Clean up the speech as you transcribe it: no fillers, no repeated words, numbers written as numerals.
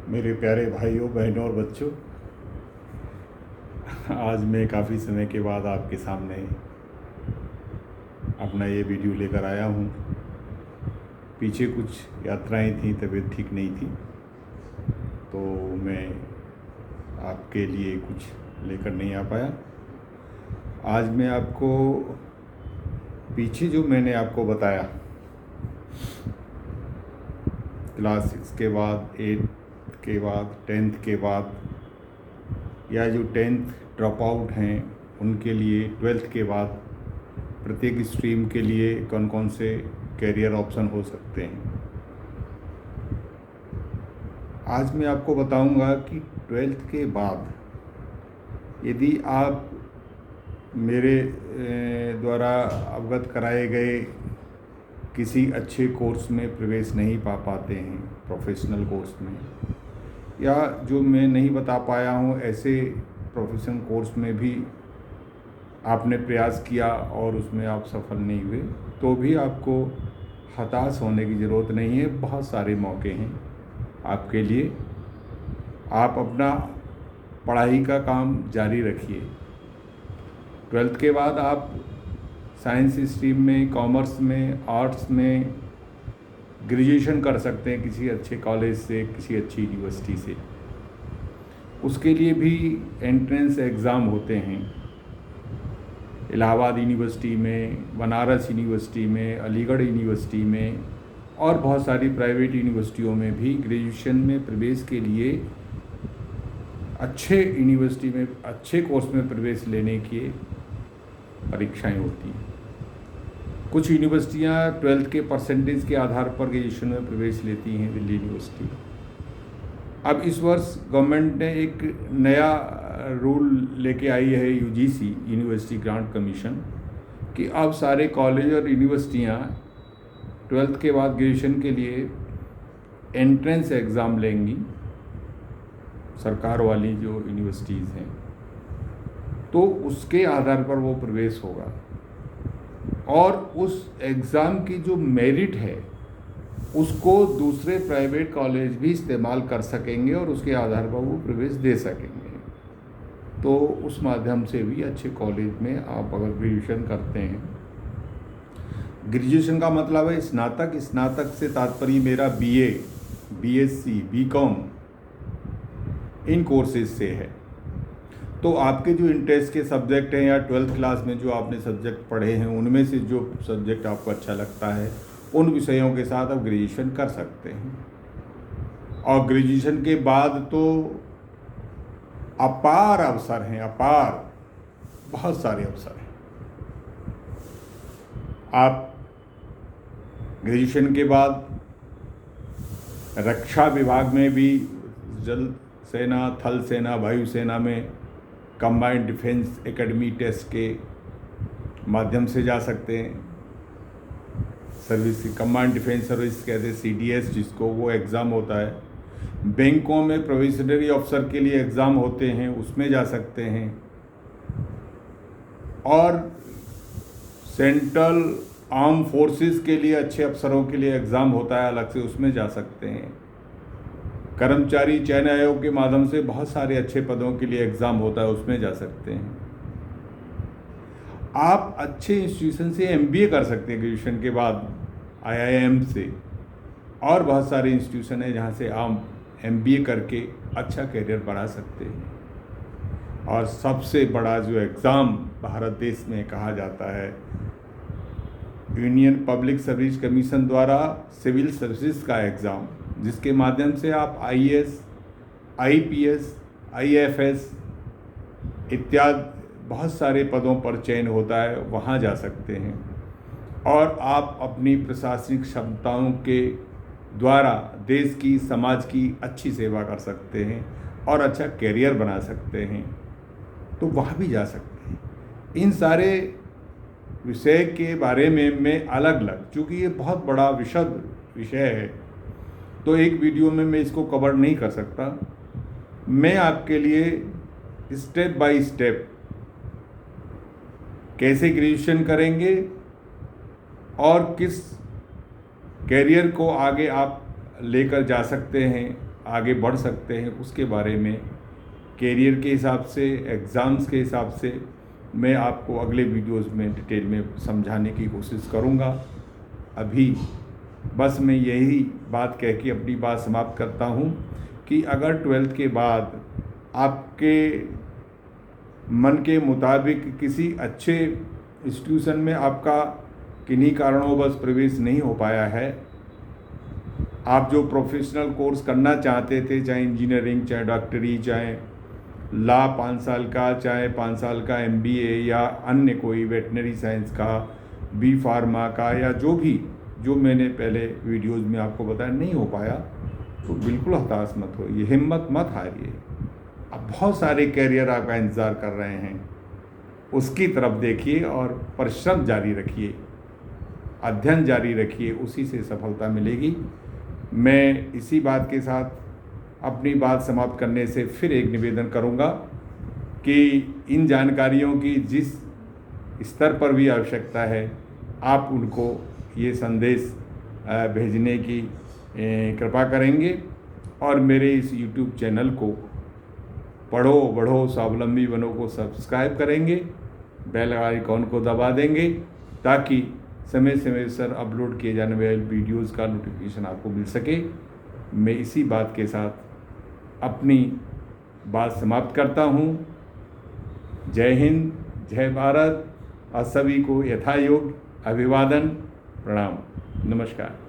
मेरे प्यारे भाइयों बहनों और बच्चों, आज मैं काफ़ी समय के बाद आपके सामने अपना ये वीडियो लेकर आया हूँ। पीछे कुछ यात्राएं थी, तबीयत ठीक नहीं थी, तो मैं आपके लिए कुछ लेकर नहीं आ पाया। आज मैं आपको पीछे जो मैंने आपको बताया, क्लास 6 के बाद, 8 के बाद, 10th के बाद, या जो 10th ड्रॉप आउट हैं उनके लिए 12th के बाद प्रत्येक स्ट्रीम के लिए कौन कौन से कैरियर ऑप्शन हो सकते हैं, आज मैं आपको बताऊंगा कि 12th के बाद यदि आप मेरे द्वारा अवगत कराए गए किसी अच्छे कोर्स में प्रवेश नहीं पा पाते हैं, प्रोफेशनल कोर्स में, या जो मैं नहीं बता पाया हूँ ऐसे प्रोफेशनल कोर्स में भी आपने प्रयास किया और उसमें आप सफल नहीं हुए, तो भी आपको हताश होने की ज़रूरत नहीं है। बहुत सारे मौके हैं आपके लिए। आप अपना पढ़ाई का काम जारी रखिए। 12th के बाद आप साइंस स्ट्रीम में, कॉमर्स में, आर्ट्स में ग्रेजुएशन कर सकते हैं किसी अच्छे कॉलेज से, किसी अच्छी यूनिवर्सिटी से। उसके लिए भी एंट्रेंस एग्ज़ाम होते हैं। इलाहाबाद यूनिवर्सिटी में, बनारस यूनिवर्सिटी में, अलीगढ़ यूनिवर्सिटी में और बहुत सारी प्राइवेट यूनिवर्सिटियों में भी ग्रेजुएशन में प्रवेश के लिए अच्छे यूनिवर्सिटी में, अच्छे कोर्स में प्रवेश लेने की परीक्षाएं होती हैं। कुछ यूनिवर्सिटियां 12th के परसेंटेज के आधार पर ग्रेजुएशन में प्रवेश लेती हैं, दिल्ली यूनिवर्सिटी। अब इस वर्ष गवर्नमेंट ने एक नया रूल लेके आई है, यूजीसी, यूनिवर्सिटी ग्रांट कमीशन, कि अब सारे कॉलेज और यूनिवर्सिटियां 12th के बाद ग्रेजुएशन के लिए एंट्रेंस एग्ज़ाम लेंगी, सरकार वाली जो यूनिवर्सिटीज़ हैं, तो उसके आधार पर वो प्रवेश होगा और उस एग्ज़ाम की जो मेरिट है उसको दूसरे प्राइवेट कॉलेज भी इस्तेमाल कर सकेंगे और उसके आधार पर वो प्रवेश दे सकेंगे। तो उस माध्यम से भी अच्छे कॉलेज में आप अगर ग्रेजुएशन करते हैं, ग्रेजुएशन का मतलब है स्नातक, स्नातक से तात्पर्य मेरा बीए, बीएससी, बीकॉम, इन कोर्सेज से है। तो आपके जो इंटरेस्ट के सब्जेक्ट हैं या 12th क्लास में जो आपने सब्जेक्ट पढ़े हैं उनमें से जो सब्जेक्ट आपको अच्छा लगता है उन विषयों के साथ आप ग्रेजुएशन कर सकते हैं। और ग्रेजुएशन के बाद तो अपार अवसर हैं, अपार, बहुत सारे अवसर हैं। आप ग्रेजुएशन के बाद रक्षा विभाग में भी, जल सेना, थल सेना, वायुसेना में कंबाइंड डिफेंस एकेडमी टेस्ट के माध्यम से जा सकते हैं। सर्विस, कंबाइंड डिफेंस सर्विस कहते हैं, सीडीएस जिसको, वो एग्ज़ाम होता है। बैंकों में प्रोविजनरी ऑफिसर के लिए एग्ज़ाम होते हैं, उसमें जा सकते हैं। और सेंट्रल आर्म फोर्सेस के लिए अच्छे अफसरों के लिए एग्ज़ाम होता है अलग से, उसमें जा सकते हैं। कर्मचारी चयन आयोग के माध्यम से बहुत सारे अच्छे पदों के लिए एग्ज़ाम होता है, उसमें जा सकते हैं। आप अच्छे इंस्टीट्यूशन से एमबीए कर सकते हैं ग्रेजुएशन के बाद, आईआईएम से, और बहुत सारे इंस्टीट्यूशन हैं जहाँ से आप एमबीए करके अच्छा करियर बढ़ा सकते हैं। और सबसे बड़ा जो एग्ज़ाम भारत देश में कहा जाता है, यूनियन पब्लिक सर्विस कमीशन द्वारा सिविल सर्विसेज का एग्ज़ाम, जिसके माध्यम से आप आईएएस, आईपीएस, आईएफएस इत्यादि बहुत सारे पदों पर चयन होता है, वहाँ जा सकते हैं। और आप अपनी प्रशासनिक क्षमताओं के द्वारा देश की, समाज की अच्छी सेवा कर सकते हैं और अच्छा करियर बना सकते हैं, तो वहाँ भी जा सकते हैं। इन सारे विषय के बारे में मैं अलग अलग, चूँकि ये बहुत बड़ा विशद विषय है तो एक वीडियो में मैं इसको कवर नहीं कर सकता। मैं आपके लिए स्टेप बाय स्टेप कैसे ग्रेजुएशन करेंगे और किस कैरियर को आगे आप लेकर जा सकते हैं आगे बढ़ सकते हैं उसके बारे में, कैरियर के हिसाब से, एग्ज़ाम्स के हिसाब से मैं आपको अगले वीडियोस में डिटेल में समझाने की कोशिश करूँगा। अभी बस मैं यही बात कह के अपनी बात समाप्त करता हूँ कि अगर 12th के बाद आपके मन के मुताबिक किसी अच्छे इंस्टीट्यूशन में आपका किन्हीं कारणों प्रवेश नहीं हो पाया है, आप जो प्रोफेशनल कोर्स करना चाहते थे, चाहे इंजीनियरिंग, चाहे डॉक्टरी, चाहे लॉ 5 साल का, चाहे 5 साल का MBA या अन्य कोई वेटनरी साइंस का, बी फार्मा का, या जो मैंने पहले वीडियोस में आपको बताया नहीं हो पाया, तो बिल्कुल हताश मत होइए, हिम्मत मत हारिए। अब बहुत सारे कैरियर आपका इंतज़ार कर रहे हैं, उसकी तरफ देखिए और परिश्रम जारी रखिए, अध्ययन जारी रखिए, उसी से सफलता मिलेगी। मैं इसी बात के साथ अपनी बात समाप्त करने से फिर एक निवेदन करूंगा कि इन जानकारियों की जिस स्तर पर भी आवश्यकता है, आप उनको ये संदेश भेजने की कृपा करेंगे और मेरे इस YouTube चैनल को पढ़ो बढ़ो स्वावलंबी बनो को सब्सक्राइब करेंगे, बेल आइकॉन को दबा देंगे ताकि समय समय पर अपलोड किए जाने वाले वीडियोज़ का नोटिफिकेशन आपको मिल सके। मैं इसी बात के साथ अपनी बात समाप्त करता हूँ। जय हिंद, जय भारत और सभी को यथायोग्य अभिवादन, प्रणाम, नमस्कार।